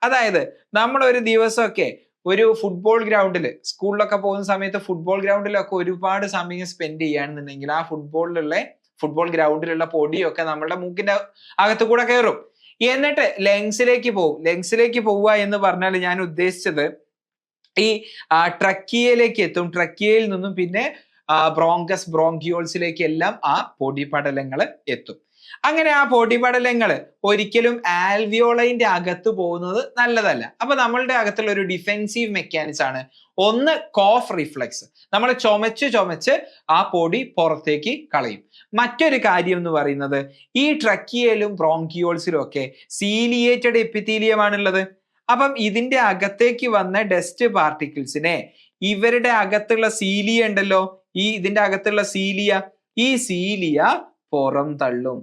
അതായത് നമ്മൾ ഒരു ദിവസമൊക്കെ ഒരു ഫുട്ബോൾ ഗ്രൗണ്ടിൽ, സ്കൂളിലൊക്കെ പോകുന്ന സമയത്ത് ഫുട്ബോൾ ഗ്രൗണ്ടിലൊക്കെ ഒരുപാട് സമയം സ്പെൻഡ് ചെയ്യുകയാണെന്നുണ്ടെങ്കിൽ ആ ഫുട്ബോൾ ഗ്രൗണ്ടിലുള്ള പൊടിയൊക്കെ നമ്മളുടെ മൂക്കിന്റെ അകത്ത് കൂടെ കയറും. എന്നിട്ട് ലങ്സിലേക്ക് പോവുക എന്ന് പറഞ്ഞാൽ ഞാൻ ഉദ്ദേശിച്ചത് ഈ ട്രക്കിയയിലേക്ക് എത്തും. ട്രക്കിയയിൽ നിന്നും പിന്നെ ബ്രോങ്കിയോൾസിലേക്ക് എല്ലാം ആ പൊടിപടലങ്ങൾ എത്തും. അങ്ങനെ ആ പൊടിപടലങ്ങൾ ഒരിക്കലും ആൽവിയോളൈന്റെ അകത്ത് പോകുന്നത് നല്ലതല്ല. അപ്പൊ നമ്മളുടെ അകത്തുള്ള ഒരു ഡിഫെൻസീവ് മെക്കാനിസം ആണ് ഒന്ന് കോഫ് റിഫ്ലെക്സ്. നമ്മൾ ചുമച്ച് ആ പൊടി പുറത്തേക്ക് കളയും. മറ്റൊരു കാര്യം എന്ന് പറയുന്നത് ഈ ട്രക്കിയയിലും ബ്രോങ്കിയോൾസിലും ഒക്കെ സീലിയേറ്റഡ് എപ്പിത്തീലിയം ആണുള്ളത്. അപ്പം ഇതിന്റെ അകത്തേക്ക് വന്ന ഡസ്റ്റ് പാർട്ടിക്കിൾസിനെ ഇവരുടെ അകത്തുള്ള സീലിയ ഉണ്ടല്ലോ, ഇതിന്റെ അകത്തുള്ള ഈ സീലിയ പുറം തള്ളും.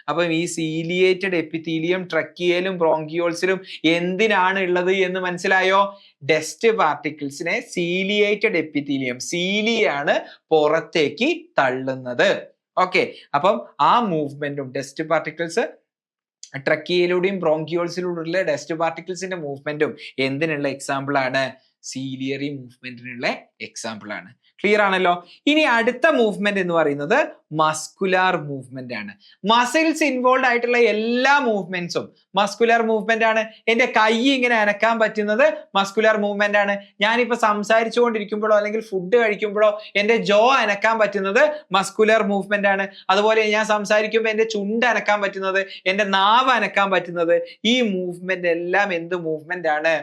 അപ്പം ഈ സീലിയേറ്റഡ് എപ്പിത്തീലിയം ട്രക്കിയയിലും ബ്രോങ്കിയോൾസിലും എന്തിനാണ് ഉള്ളത് എന്ന് മനസ്സിലായോ? ഡസ്റ്റ് പാർട്ടിക്കിൾസിനെ സീലിയേറ്റഡ് എപ്പിത്തീലിയം, സീലിയാണ് പുറത്തേക്ക് തള്ളുന്നത്. ഓക്കെ, അപ്പം ആ മൂവ്മെന്റും ഡസ്റ്റ് പാർട്ടിക്കിൾസ് ട്രക്കിയയിലൂടെയും ബ്രോങ്കിയോൾസിലൂടെയുള്ള ഡസ്റ്റ് പാർട്ടിക്കിൾസിന്റെ മൂവ്മെന്റും എന്തിനുള്ള എക്സാമ്പിൾ ആണ്? സീലിയറി മൂവ്മെന്റിനുള്ള എക്സാമ്പിൾ ആണ്. ക്ലിയർ ആണല്ലോ? ഇനി അടുത്ത മൂവ്മെന്റ് എന്ന് പറയുന്നത് മസ്കുലാർ മൂവ്മെന്റ് ആണ്. മസിൽസ് ഇൻവോൾവ് ആയിട്ടുള്ള എല്ലാ മൂവ്മെന്റ്സും മസ്കുലാർ മൂവ്മെന്റ് ആണ്. എന്റെ കൈ ഇങ്ങനെ അനക്കാൻ പറ്റുന്നത് മസ്കുലാർ മൂവ്മെന്റ് ആണ്. ഞാനിപ്പോ സംസാരിച്ചുകൊണ്ടിരിക്കുമ്പോഴോ അല്ലെങ്കിൽ ഫുഡ് കഴിക്കുമ്പോഴോ എന്റെ ജോ അനക്കാൻ പറ്റുന്നത് മസ്കുലാർ മൂവ്മെന്റ് ആണ്. അതുപോലെ ഞാൻ സംസാരിക്കുമ്പോൾ എന്റെ ചുണ്ട് അനക്കാൻ പറ്റുന്നത്, എന്റെ നാവ് അനക്കാൻ പറ്റുന്നത്, ഈ മൂവ്മെന്റ് എല്ലാം എന്ത് മൂവ്മെന്റ് ആണ്?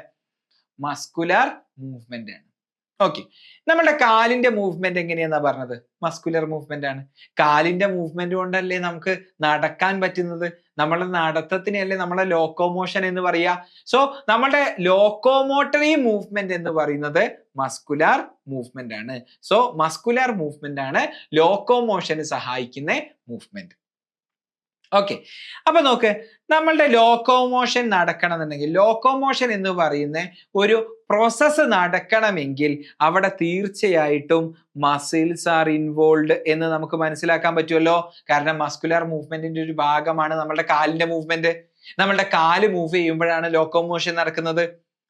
മസ്കുലാർ മൂവ്മെന്റ് ആണ്. ഓക്കെ, നമ്മുടെ കാലിന്റെ മൂവ്മെന്റ് എങ്ങനെയാന്നാ പറഞ്ഞത്? മസ്കുലർ മൂവ്മെന്റ് ആണ്. കാലിന്റെ മൂവ്മെന്റ് കൊണ്ടല്ലേ നമുക്ക് നടക്കാൻ പറ്റുന്നത്. നമ്മുടെ നടത്തത്തിനെയല്ലേ നമ്മളെ ലോക്കോമോഷൻ എന്ന് പറയാ. സോ നമ്മുടെ ലോക്കോമോട്ടറി മൂവ്മെന്റ് എന്ന് പറയുന്നത് മസ്കുലർ മൂവ്മെന്റ് ആണ്. സോ മസ്കുലർ മൂവ്മെന്റ് ആണ് ലോക്കോമോഷന് സഹായിക്കുന്ന മൂവ്മെന്റ്. ഓക്കെ, അപ്പൊ നോക്ക്, നമ്മളുടെ ലോക്കോമോഷൻ നടക്കണമെന്നുണ്ടെങ്കിൽ, ലോക്കോമോഷൻ എന്ന് പറയുന്ന ഒരു പ്രോസസ്സ് നടക്കണമെങ്കിൽ അവിടെ തീർച്ചയായിട്ടും മസിൽസ് ആർ ഇൻവോൾവ് എന്ന് നമുക്ക് മനസ്സിലാക്കാൻ പറ്റുമല്ലോ. കാരണം മസ്കുലർ മൂവ്മെന്റിന്റെ ഒരു ഭാഗമാണ് നമ്മുടെ കാലിന്റെ മൂവ്മെന്റ്. നമ്മളുടെ കാല് മൂവ് ചെയ്യുമ്പോഴാണ് ലോക്കോമോഷൻ നടക്കുന്നത്.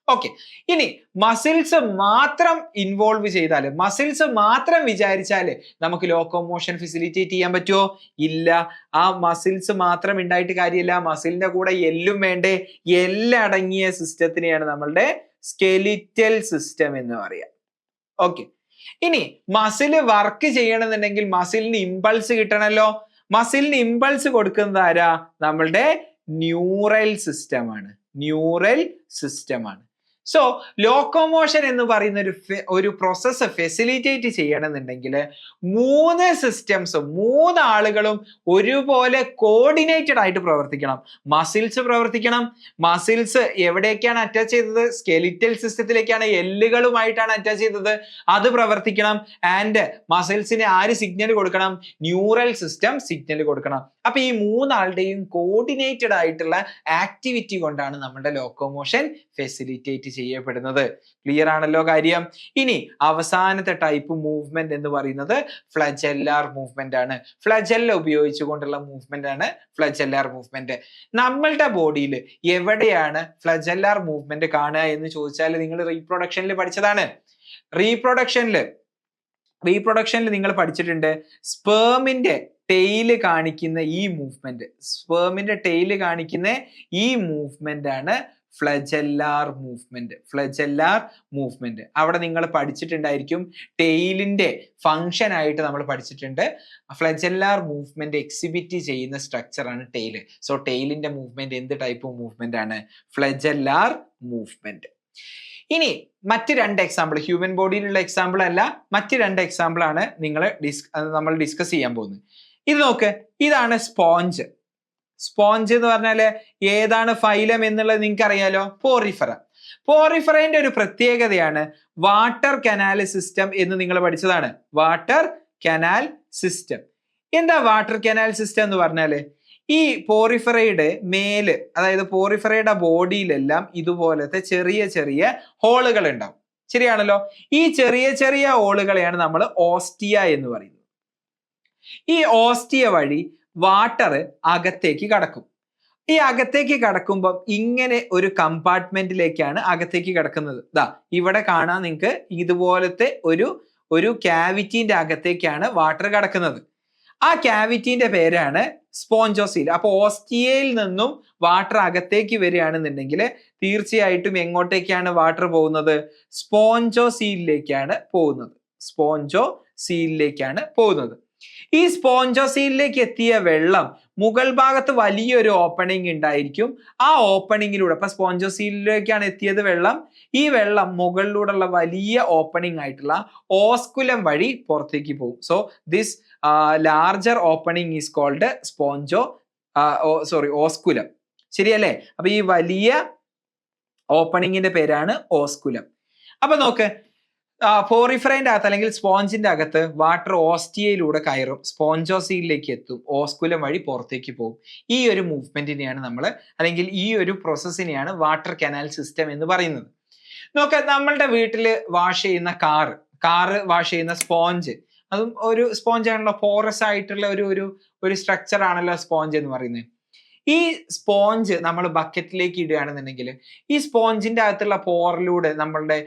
ഓക്കെ, ഇനി മസിൽസ് മാത്രം ഇൻവോൾവ് ചെയ്താല്, മസിൽസ് മാത്രം വിചാരിച്ചാല് നമുക്ക് ലോക്കോമോഷൻ ഫെസിലിറ്റേറ്റ് ചെയ്യാൻ പറ്റുമോ? ഇല്ല. ആ മസിൽസ് മാത്രം ഉണ്ടായിട്ട് കാര്യമില്ല, മസിലിന്റെ കൂടെ എല്ലും വേണ്ടേ. എല്ലടങ്ങിയ സിസ്റ്റത്തിനെയാണ് നമ്മളുടെ സ്കെലിറ്റൽ സിസ്റ്റം എന്ന് പറയാം. ഓക്കെ, ഇനി മസിൽ വർക്ക് ചെയ്യണമെന്നുണ്ടെങ്കിൽ മസിലിന് ഇമ്പൾസ് കിട്ടണമല്ലോ. മസിലിന് ഇമ്പൾസ് കൊടുക്കുന്നത് ആരാ? നമ്മളുടെ ന്യൂറൽ സിസ്റ്റം ആണ്. ന്യൂറൽ സിസ്റ്റം ആണ്. സോ ലോക്കോമോഷൻ എന്ന് പറയുന്ന ഒരു പ്രോസസ്സ് ഫെസിലിറ്റേറ്റ് ചെയ്യണമെന്നുണ്ടെങ്കിൽ മൂന്ന് സിസ്റ്റംസ്, മൂന്ന് ആളുകളും ഒരുപോലെ കോർഡിനേറ്റഡ് ആയിട്ട് പ്രവർത്തിക്കണം. മസിൽസ് പ്രവർത്തിക്കണം. മസിൽസ് എവിടേക്കാണ് അറ്റാച്ച് ചെയ്തത്? സ്കെലിറ്റൽ സിസ്റ്റത്തിലേക്കാണ്, എല്ലുകളുമായിട്ടാണ് അറ്റാച്ച് ചെയ്തത്. അത് പ്രവർത്തിക്കണം. ആൻഡ് മസിൽസിന് ആര് സിഗ്നൽ കൊടുക്കണം? ന്യൂറൽ സിസ്റ്റം സിഗ്നൽ കൊടുക്കണം. അപ്പൊ ഈ മൂന്നാളുടെയും കോർഡിനേറ്റഡ് ആയിട്ടുള്ള ആക്ടിവിറ്റി കൊണ്ടാണ് നമ്മുടെ ലോക്കോമോഷൻ ഫെസിലിറ്റേറ്റ് ചെയ്യപ്പെടുന്നത്. ക്ലിയർ ആണല്ലോ കാര്യം? ഇനി അവസാനത്തെ ടൈപ്പ് മൂവ്മെന്റ് എന്ന് പറയുന്നത് ഫ്ലജെല്ലാർ മൂവ്മെന്റ് ആണ്. ഫ്ലജെല്ല ഉപയോഗിച്ചുകൊണ്ടുള്ള മൂവ്മെന്റ് ആണ് ഫ്ലജെല്ലാർ മൂവ്മെന്റ്. നമ്മളുടെ ബോഡിയിൽ എവിടെയാണ് ഫ്ലജെല്ലാർ മൂവ്മെന്റ് കാണുക എന്ന് ചോദിച്ചാൽ നിങ്ങൾ റീപ്രൊഡക്ഷനിൽ പഠിച്ചതാണ്. റീപ്രൊഡക്ഷനിൽ നിങ്ങൾ പഠിച്ചിട്ടുണ്ട് മൂവ്മെന്റ് ടെയില് കാണിക്കുന്ന ഈ മൂവ്മെന്റ്, സ്പേമിന്റെ ടെയില് കാണിക്കുന്ന ഈ മൂവ്മെന്റ് ആണ് ഫ്ലജെല്ലാർ മൂവ്മെന്റ്. ഫ്ലജെല്ലാർ മൂവ്മെന്റ് അവിടെ നിങ്ങൾ പഠിച്ചിട്ടുണ്ടായിരിക്കും. ടെയിലിന്റെ ഫംഗ്ഷൻ ആയിട്ട് നമ്മൾ പഠിച്ചിട്ടുണ്ട്. ഫ്ലജെല്ലാർ മൂവ്മെന്റ് എക്സിബിറ്റ് ചെയ്യുന്ന സ്ട്രക്ചർ ആണ് ടെയില്. സോ ടെയിലിന്റെ മൂവ്മെന്റ് എന്ത് ടൈപ്പ് മൂവ്മെന്റ് ആണ്? ഫ്ലജെല്ലാർ മൂവ്മെന്റ്. ഇനി മറ്റ് രണ്ട് എക്സാമ്പിൾ, ഹ്യൂമൻ ബോഡിയിലുള്ള എക്സാമ്പിൾ അല്ല, മറ്റ് രണ്ട് എക്സാമ്പിൾ ആണ് നമ്മൾ ഡിസ്കസ് ചെയ്യാൻ പോകുന്നത്. ഇത് നോക്ക്, ഇതാണ് സ്പോഞ്ച്. സ്പോഞ്ച് എന്ന് പറഞ്ഞാല് ഏതാണ് ഫൈലം എന്നുള്ളത് നിങ്ങൾക്ക് അറിയാലോ, പോറിഫറ. പോറിഫറയുടെ ഒരു പ്രത്യേകതയാണ് വാട്ടർ കനാൽ സിസ്റ്റം എന്ന് നിങ്ങൾ പഠിച്ചതാണ്. Water canal system. എന്താ വാട്ടർ കനാൽ സിസ്റ്റം എന്ന് പറഞ്ഞാല്, ഈ പോറിഫറയുടെ മേല്, അതായത് പോറിഫറയുടെ ബോഡിയിലെല്ലാം ഇതുപോലത്തെ ചെറിയ ചെറിയ ഹോളുകൾ ഉണ്ടാവും. ശരിയാണല്ലോ? ഈ ചെറിയ ചെറിയ ഹോളുകളെയാണ് നമ്മൾ ഓസ്റ്റിയ എന്ന് പറയുന്നത്. ഈ ഓസ്റ്റിയ വഴി വാട്ടർ അകത്തേക്ക് കടക്കും. ഈ അകത്തേക്ക് കടക്കുമ്പം ഇങ്ങനെ ഒരു കമ്പാർട്ട്മെന്റിലേക്കാണ് അകത്തേക്ക് കിടക്കുന്നത്. ദാ ഇവിടെ കാണാൻ നിങ്ങൾക്ക് ഇതുപോലത്തെ ഒരു ക്യാവിറ്റിന്റെ അകത്തേക്കാണ് വാട്ടർ കടക്കുന്നത്. ആ ക്യാവിറ്റിന്റെ പേരാണ് സ്പോഞ്ചോസീൽ. അപ്പൊ ഓസ്റ്റിയയിൽ നിന്നും വാട്ടർ അകത്തേക്ക് വരികയാണെന്നുണ്ടെങ്കിൽ തീർച്ചയായിട്ടും എങ്ങോട്ടേക്കാണ് വാട്ടർ പോകുന്നത്? സ്പോഞ്ചോസീലിലേക്കാണ് പോകുന്നത്. സ്പോഞ്ചോസീലിലേക്കാണ് പോകുന്നത്. ഈ സ്പോഞ്ചോസീലിലേക്ക് എത്തിയ വെള്ളം മുകൾ ഭാഗത്ത് വലിയൊരു ഓപ്പണിംഗ് ഉണ്ടായിരിക്കും. ആ ഓപ്പണിങ്ങിലൂടെ, ഇപ്പൊ സ്പോഞ്ചോസീലിലേക്കാണ് എത്തിയത് വെള്ളം, ഈ വെള്ളം മുകളിലൂടെയുള്ള വലിയ ഓപ്പണിംഗ് ആയിട്ടുള്ള ഓസ്കുലം വഴി പുറത്തേക്ക് പോകും. So this larger opening is called osculum. ശരിയല്ലേ? അപ്പൊ ഈ വലിയ ഓപ്പണിങ്ങിന്റെ പേരാണ് ഓസ്കുലം. അപ്പൊ നോക്ക്, പോറിഫറൈന്റെ അകത്ത് അല്ലെങ്കിൽ സ്പോഞ്ചിന്റെ അകത്ത് വാട്ടർ ഓസ്റ്റിയയിലൂടെ കയറും, സ്പോഞ്ചോസീലിലേക്ക് എത്തും, ഓസ്കുലം വഴി പുറത്തേക്ക് പോകും. ഈ ഒരു മൂവ്മെന്റിനെയാണ് നമ്മൾ, അല്ലെങ്കിൽ ഈ ഒരു പ്രോസസ്സിനെയാണ് വാട്ടർ കനാൽ സിസ്റ്റം എന്ന് പറയുന്നത്. നോക്ക, നമ്മളുടെ വീട്ടില് വാഷ് ചെയ്യുന്ന കാറ് വാഷ് ചെയ്യുന്ന സ്പോഞ്ച്, അതും ഒരു സ്പോഞ്ച് ആണല്ലോ, പോറസ് ആയിട്ടുള്ള ഒരു സ്ട്രക്ചർ ആണല്ലോ സ്പോഞ്ച് എന്ന് പറയുന്നത്. ഈ സ്പോഞ്ച് നമ്മൾ ബക്കറ്റിലേക്ക് ഇടുകയാണെന്നുണ്ടെങ്കിൽ ഈ സ്പോഞ്ചിന്റെ അകത്തുള്ള പോറിലൂടെ നമ്മളുടെ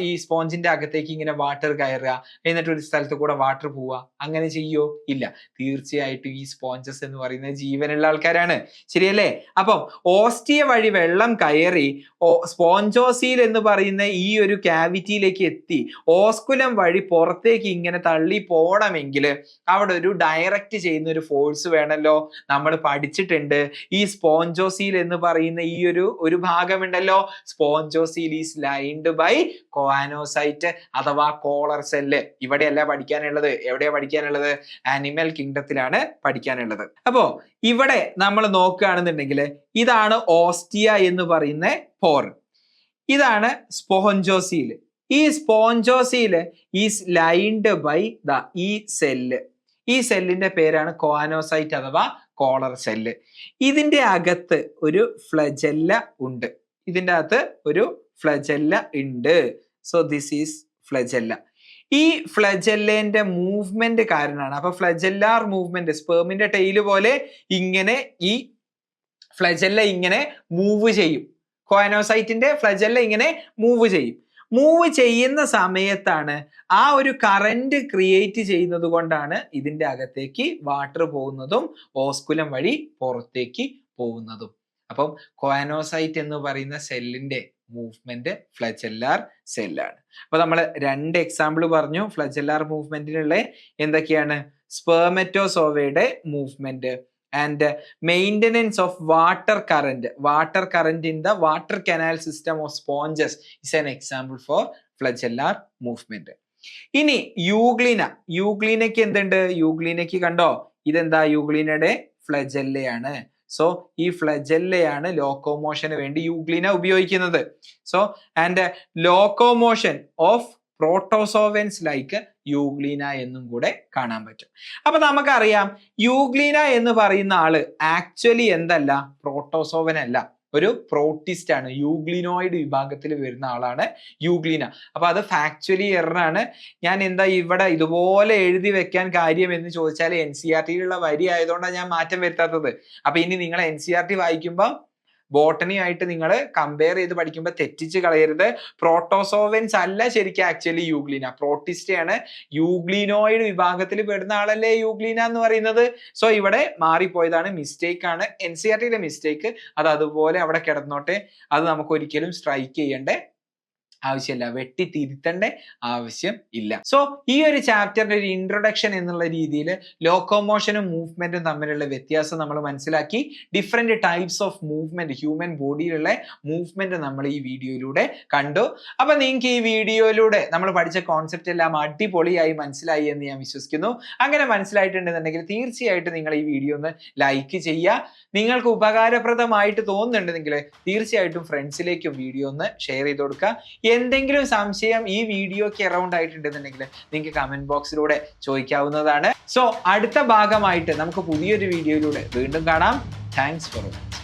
ഈ സ്പോഞ്ചിന്റെ അകത്തേക്ക് ഇങ്ങനെ വാട്ടർ കയറുക, എന്നിട്ട് ഒരു സ്ഥലത്ത് കൂടെ വാട്ടർ പോവുക, അങ്ങനെ ചെയ്യോ? ഇല്ല. തീർച്ചയായിട്ടും ഈ സ്പോഞ്ചസ് എന്ന് പറയുന്നത് ജീവനുള്ള ആൾക്കാരാണ്. ശരിയല്ലേ? അപ്പം ഓസ്റ്റിയ വഴി വെള്ളം കയറി സ്പോഞ്ചോസീൽ എന്ന് പറയുന്ന ഈ ഒരു ക്യാവിറ്റിയിലേക്ക് എത്തി ഓസ്കുലം വഴി പുറത്തേക്ക് ഇങ്ങനെ തള്ളി പോകണമെങ്കിൽ അവിടെ ഒരു ഡയറക്റ്റ് ചെയ്യുന്ന ഒരു ഫോഴ്സ് വേണമല്ലോ. നമ്മൾ പഠിച്ചിട്ടുണ്ട്. ഈ സ്പോഞ്ചോസീൽ എന്ന് പറയുന്ന ഈ ഒരു ഭാഗമുണ്ടല്ലോ, സ്പോഞ്ചോസീൽ ഈസ് ലൈൻഡ് ബൈ കോവാനോസൈറ്റ് അഥവാ കോളർ സെല്ല്. ഇവിടെയല്ല പഠിക്കാനുള്ളത്. എവിടെയാ പഠിക്കാനുള്ളത്? ആനിമൽ കിങ്ഡത്തിലാണ് പഠിക്കാനുള്ളത്. അപ്പോ ഇവിടെ നമ്മൾ നോക്കുകയാണെന്നുണ്ടെങ്കിൽ ഇതാണ് ഓസ്റ്റിയ എന്ന് പറയുന്ന പോർ, ഇതാണ് സ്പോഞ്ചോസീൽ. ഈ സ്പോഞ്ചോസീൽ ഈസ് ലൈൻഡ് ബൈ ഈ സെല്ല്. ഈ സെല്ലിന്റെ പേരാണ് കോവാനോസൈറ്റ് അഥവാ കോളർ സെല്ല്. ഇതിന്റെ അകത്ത് ഒരു ഫ്ലജെല്ല ഉണ്ട്. ഇതിന്റെ അകത്ത് ഒരു ഫ്ലജെല്ല ഉണ്ട്. So this is flagella. ഈ ഫ്ലജെല്ലേന്റെ മൂവ്മെന്റ് കാരണമാണ്. അപ്പൊ ഫ്ലജെല്ലാർ മൂവ്മെന്റ്, സ്പേമിന്റെ ടെയില് പോലെ ഇങ്ങനെ ഈ ഫ്ലജെല്ല ഇങ്ങനെ മൂവ് ചെയ്യും. കോവാനോസൈറ്റിന്റെ ഫ്ലജെല്ല ഇങ്ങനെ മൂവ് ചെയ്യും. മൂവ് ചെയ്യുന്ന സമയത്താണ് ആ ഒരു കറന്റ് ക്രിയേറ്റ് ചെയ്യുന്നത് കൊണ്ടാണ് ഇതിന്റെ അകത്തേക്ക് വാട്ടർ പോകുന്നതും ഓസ്കുലം വഴി പുറത്തേക്ക് പോകുന്നതും. അപ്പം കോവാനോസൈറ്റ് എന്ന് പറയുന്ന സെല്ലിന്റെ മൂവ്മെന്റ് ഫ്ലജെല്ലാർ സെല്ലാണ്. അപ്പൊ നമ്മൾ 2 എക്സാമ്പിൾ പറഞ്ഞു ഫ്ലജെല്ലാർ മൂവ്മെന്റിനുള്ള. എന്തൊക്കെയാണ്? സ്പെർമറ്റോസോവയുടെ movement and maintenance of water current in the water canal system of sponges is an example for flagellar movement. ഇനി യൂഗ്ലീനയ്ക്ക് എന്തുണ്ട്? യൂഗ്ലീനയ്ക്ക് കണ്ടോ, ഇതെന്താ? യൂഗ്ലീനയുടെ ഫ്ലജെല്ലയാണ്. സോ ഈ ഫ്ലജെല്ലയാണ് ലോക്കോമോഷന് വേണ്ടി യൂഗ്ലീന ഉപയോഗിക്കുന്നത്. So and locomotion of protozoans like euglena എന്നും കൂടെ കാണാൻ പറ്റും. അപ്പൊ നമുക്കറിയാം യൂഗ്ലീന എന്ന് പറയുന്ന ആള് ആക്ച്വലി എന്തല്ല, പ്രോട്ടോസോവൻ അല്ല, ഒരു പ്രോട്ടിസ്റ്റ് ആണ്. യൂഗ്ലിനോയിഡ് വിഭാഗത്തിൽ വരുന്ന ആളാണ് യൂഗ്ലീന. അപ്പൊ അത് ഫാക്ച്വലി എററാണ്. ഞാൻ എന്താ ഇവിടെ ഇതുപോലെ എഴുതി വെക്കാൻ കാര്യം എന്ന് ചോദിച്ചാൽ NCERT-യിലുള്ള വരി ആയതുകൊണ്ടാണ് ഞാൻ മാറ്റം വരുത്താത്തത്. അപ്പൊ ഇനി നിങ്ങൾ NCERT വായിക്കുമ്പോൾ ബോട്ടണി ആയിട്ട് നിങ്ങൾ കമ്പയർ ചെയ്ത് പഠിക്കുമ്പോൾ തെറ്റിച്ച് കളയരുത്. പ്രോട്ടോസോവൻസ് അല്ല ശരിക്കും ആക്ച്വലി യൂഗ്ലീന, പ്രോട്ടിസ്റ്റയാണ്. യൂഗ്ലിനോയിഡ് വിഭാഗത്തിൽ പെടുന്ന ആളല്ലേ യൂഗ്ലീന എന്ന് പറയുന്നത്. സോ ഇവിടെ മാറിപ്പോയതാണ്, മിസ്റ്റേക്ക് ആണ്, NCERT-യിലെ മിസ്റ്റേക്ക്. അത് അതുപോലെ അവിടെ കിടന്നോട്ടെ. അത് നമുക്ക് ഒരിക്കലും സ്ട്രൈക്ക് ചെയ്യണ്ടേ ആവശ്യമില്ല, വെട്ടി തിരുത്തേണ്ട ആവശ്യം ഇല്ല. സോ ഈ ഒരു ചാപ്റ്ററിന്റെ ഒരു ഇൻട്രൊഡക്ഷൻ എന്നുള്ള രീതിയിൽ ലോക്കോമോഷനും മൂവ്മെന്റും തമ്മിലുള്ള വ്യത്യാസം നമ്മൾ മനസ്സിലാക്കി. Different types of movement, human ബോഡിയിലുള്ള മൂവ്മെന്റ് നമ്മൾ ഈ വീഡിയോയിലൂടെ കണ്ടു. അപ്പൊ നിങ്ങൾക്ക് ഈ വീഡിയോയിലൂടെ നമ്മൾ പഠിച്ച കോൺസെപ്റ്റ് എല്ലാം അടിപൊളിയായി മനസ്സിലായി എന്ന് ഞാൻ വിശ്വസിക്കുന്നു. അങ്ങനെ മനസ്സിലായിട്ടുണ്ടെന്നുണ്ടെങ്കിൽ തീർച്ചയായിട്ടും നിങ്ങൾ ഈ വീഡിയോ ഒന്ന് ലൈക്ക് ചെയ്യുക. നിങ്ങൾക്ക് ഉപകാരപ്രദമായിട്ട് തോന്നുന്നുണ്ടെങ്കിൽ തീർച്ചയായിട്ടും ഫ്രണ്ട്സിലേക്കും വീഡിയോ ഒന്ന് ഷെയർ ചെയ്ത് കൊടുക്കുക. എന്തെങ്കിലും സംശയം ഈ വീഡിയോക്ക് അറൗണ്ട് ആയിട്ടുണ്ടെന്നുണ്ടെങ്കിൽ നിങ്ങൾക്ക് കമന്റ് ബോക്സിലൂടെ ചോദിക്കാവുന്നതാണ്. സോ അടുത്ത ഭാഗമായിട്ട് നമുക്ക് പുതിയൊരു വീഡിയോയിലൂടെ വീണ്ടും കാണാം. Thanks for watching.